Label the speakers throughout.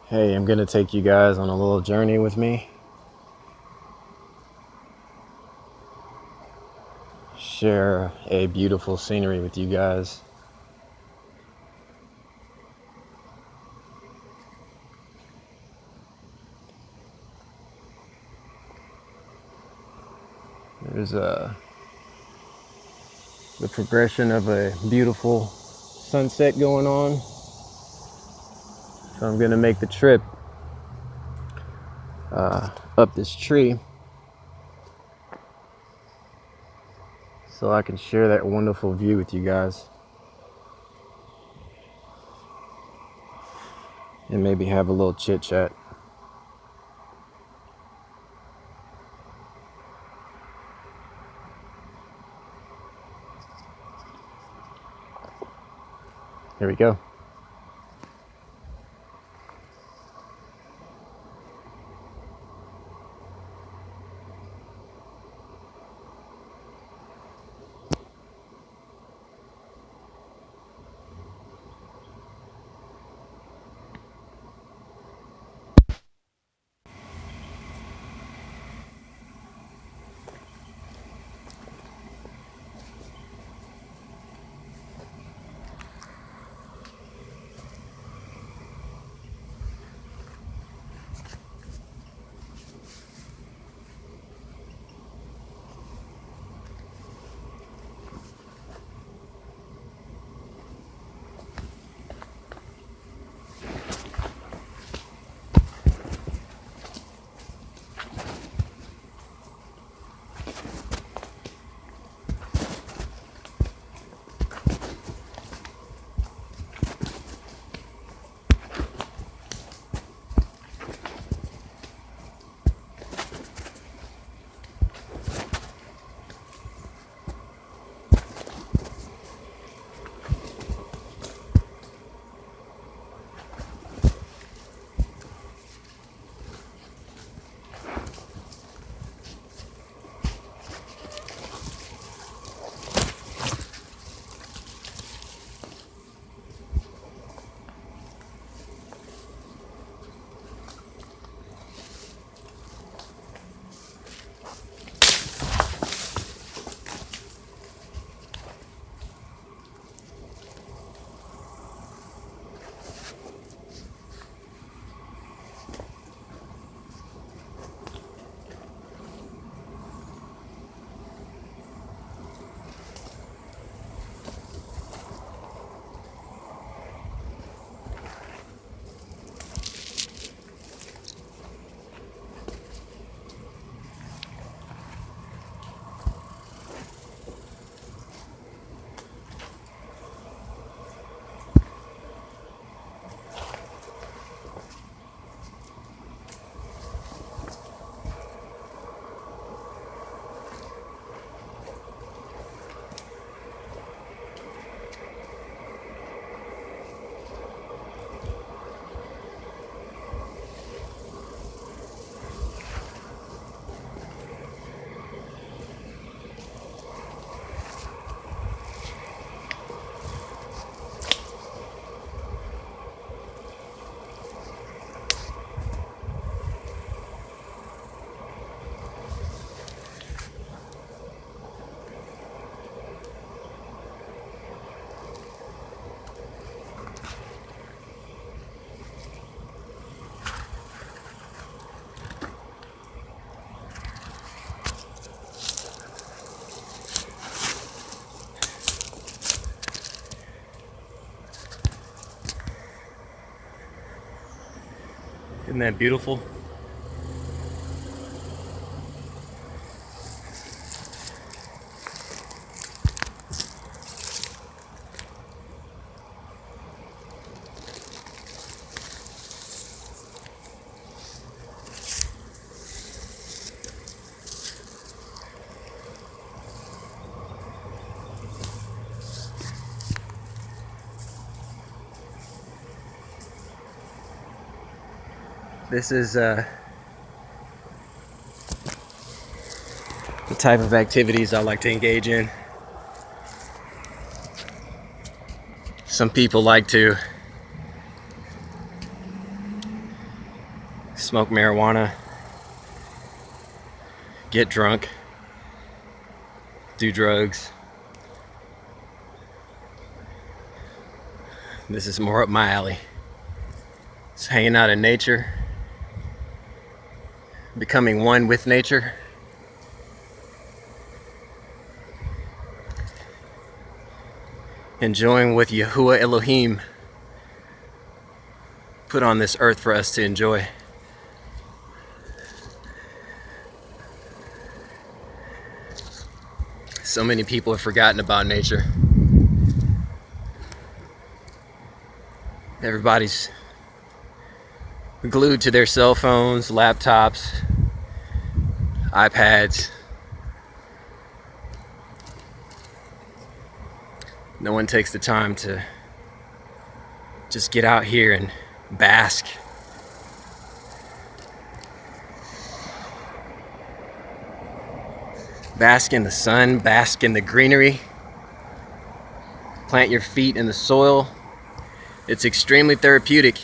Speaker 1: Hey, I'm gonna take you guys on a little journey with me. Share a beautiful scenery with you guys. There's the progression of a beautiful sunset going on. So I'm gonna make the trip up this tree so I can share that wonderful view with you guys. And maybe have a little chit chat. Here we go. Isn't that beautiful? This is the type of activities I like to engage in. Some people like to smoke marijuana, get drunk, do drugs. This is more up my alley. It's hanging out in nature, becoming one with nature. Enjoying what Yahuah Elohim put on this earth for us to enjoy. So many people have forgotten about nature. Everybody's glued to their cell phones, laptops, iPads. No one takes the time to just get out here and bask. Bask in the sun, bask in the greenery. Plant your feet in the soil. It's extremely therapeutic.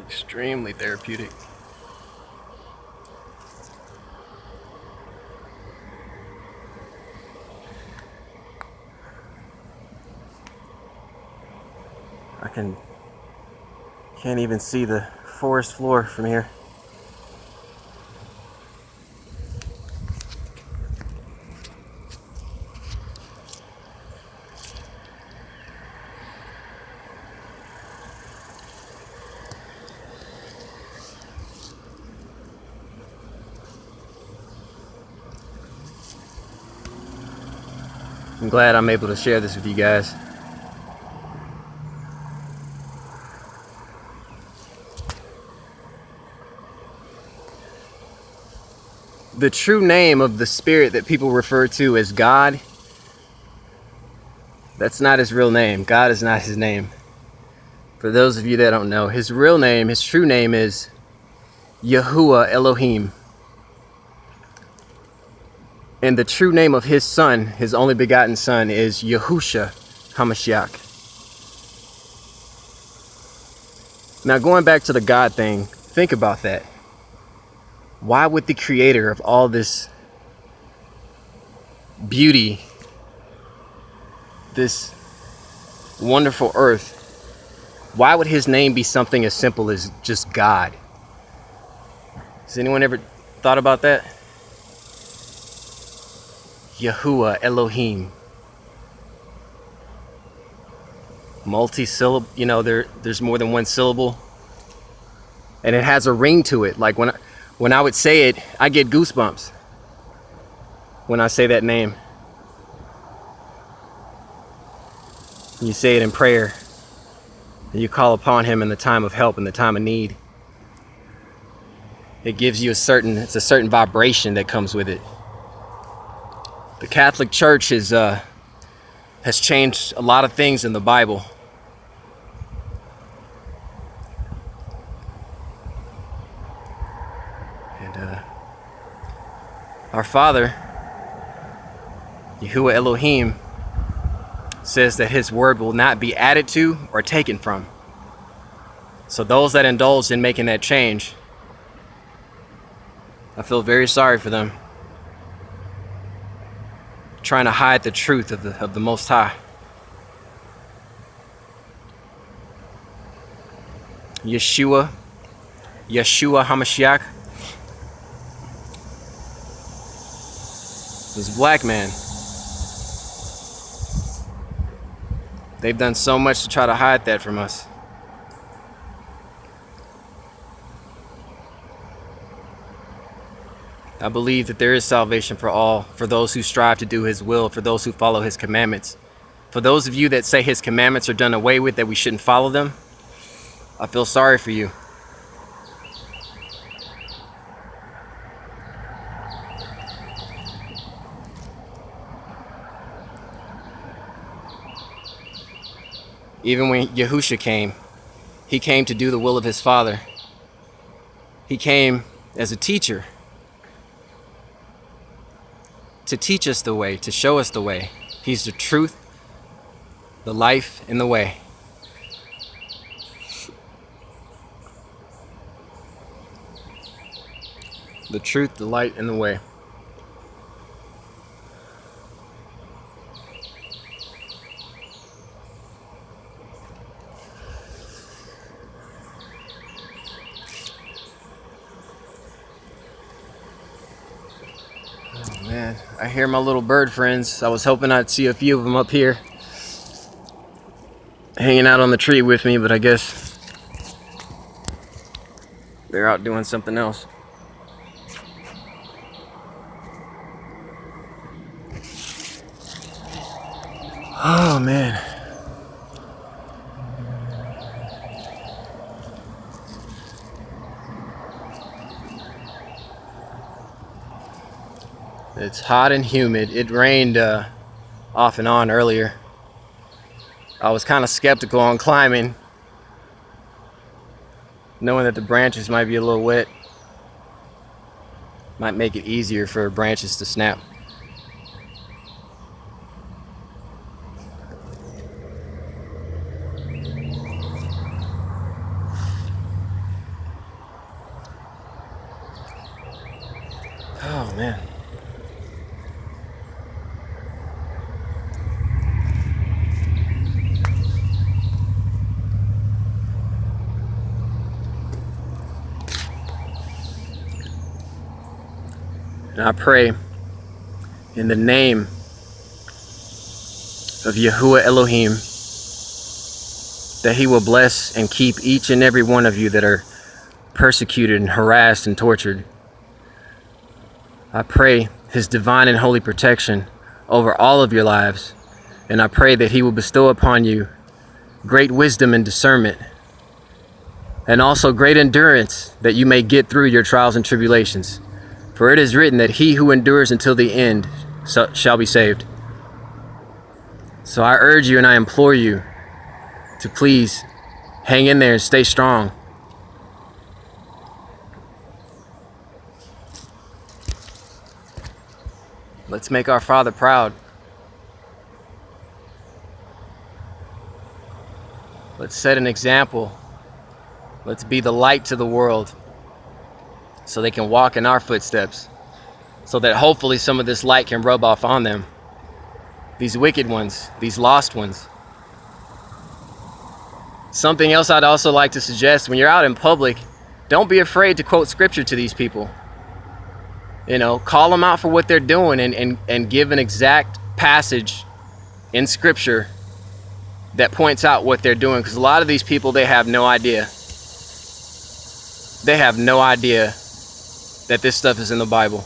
Speaker 1: Extremely therapeutic. Can't even see the forest floor from here. I'm glad I'm able to share this with you guys. The true name of the spirit that people refer to as God, that's not his real name. God is not his name. For those of you that don't know, his real name, his true name is Yahuah Elohim. And the true name of his son, his only begotten son, is Yahushua HaMashiach. Now going back to the God thing, think about that. Why would the creator of all this beauty, this wonderful earth, why would his name be something as simple as just God? Has anyone ever thought about that? Yahuah Elohim. Multi-syllable, you know, there's more than one syllable. And it has a ring to it. Like when I would say it, I get goosebumps when I say that name. You say it in prayer. And you call upon him in the time of help, in the time of need. It gives you it's a certain vibration that comes with it. The Catholic Church has changed a lot of things in the Bible. And our Father, Yahuah Elohim, says that his word will not be added to or taken from. So those that indulge in making that change, I feel very sorry for them. Trying to hide the truth of the Most High. Yeshua HaMashiach was a black man. They've done so much to try to hide that from us. I believe that there is salvation for all, for those who strive to do his will, for those who follow his commandments. For those of you that say his commandments are done away with, that we shouldn't follow them, I feel sorry for you. Even when Yahushua came, he came to do the will of his Father. He came as a teacher to teach us the way, to show us the way. He's the truth, the life, and the way. The truth, the light, and the way. Oh man, I hear my little bird friends. I was hoping I'd see a few of them up here hanging out on the tree with me, but I guess they're out doing something else. Oh man. It's hot and humid. It rained off and on earlier. I was kind of skeptical on climbing, knowing that the branches might be a little wet. Might make it easier for branches to snap. Oh man. And I pray in the name of Yahuah Elohim that he will bless and keep each and every one of you that are persecuted and harassed and tortured. I pray his divine and holy protection over all of your lives, and I pray that he will bestow upon you great wisdom and discernment, and also great endurance, that you may get through your trials and tribulations. For it is written that he who endures until the end shall be saved. So I urge you and I implore you to please hang in there and stay strong. Let's make our Father proud. Let's set an example. Let's be the light to the world so they can walk in our footsteps, so that hopefully some of this light can rub off on them. These wicked ones, these lost ones. Something else I'd also like to suggest: when you're out in public, don't be afraid to quote scripture to these people. You know, call them out for what they're doing, and give an exact passage in scripture that points out what they're doing. Because a lot of these people, they have no idea. They have no idea that this stuff is in the Bible.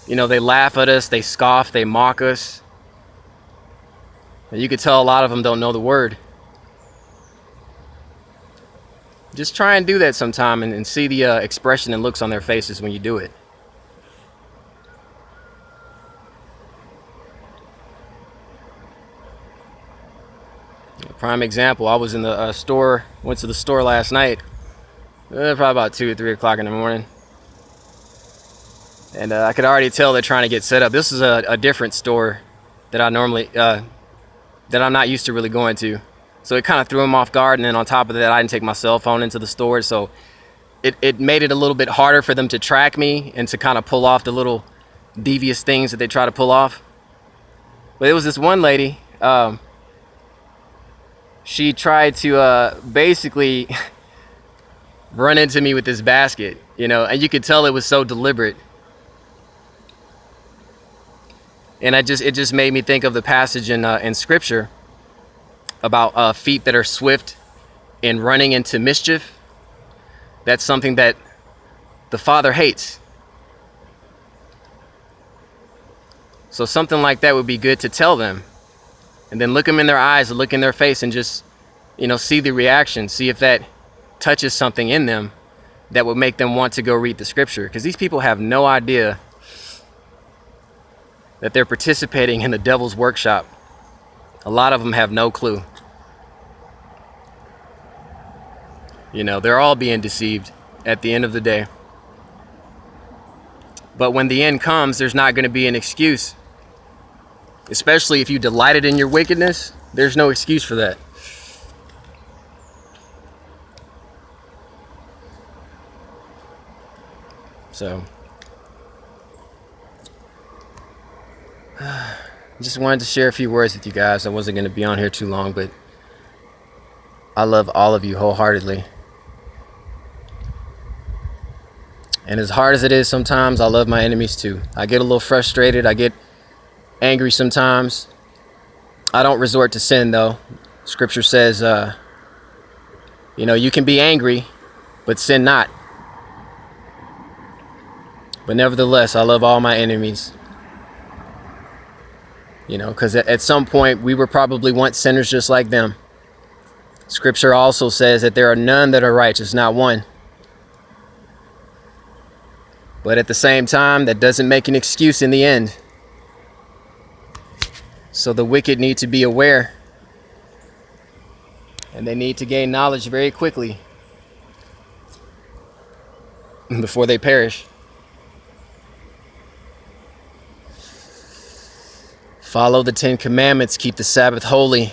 Speaker 1: You know, they laugh at us, they scoff, they mock us. And you could tell a lot of them don't know the word. Just try and do that sometime, and see the expression and looks on their faces when you do it. A prime example, I was in the store, went to the store last night, probably about 2 or 3 o'clock in the morning. And I could already tell they're trying to get set up. This is a different store that I normally, that I'm not used to really going to. So it kind of threw them off guard. And then on top of that, I didn't take my cell phone into the store. So it made it a little bit harder for them to track me and to kind of pull off the little devious things that they try to pull off. But it was this one lady, she tried to basically run into me with this basket, you know, and you could tell it was so deliberate. And it just made me think of the passage in scripture about feet that are swift in running into mischief. That's something that the Father hates. So something like that would be good to tell them, and then look them in their eyes, look in their face, and just, you know, see the reaction, see if that touches something in them that would make them want to go read the scripture. Because these people have no idea that they're participating in the devil's workshop. A lot of them have no clue. You know, they're all being deceived at the end of the day. But when the end comes, there's not going to be an excuse. Especially if you delighted in your wickedness, there's no excuse for that. So, just wanted to share a few words with you guys. I wasn't going to be on here too long, but I love all of you wholeheartedly. And as hard as it is sometimes, I love my enemies too. I get a little frustrated. I get angry sometimes. I don't resort to sin though. Scripture says, you can be angry, but sin not. But nevertheless, I love all my enemies. Because at some point we were probably once sinners just like them. Scripture also says that there are none that are righteous, not one. But at the same time, that doesn't make an excuse in the end. So the wicked need to be aware. And they need to gain knowledge very quickly before they perish. Follow the 10 Commandments, keep the Sabbath holy.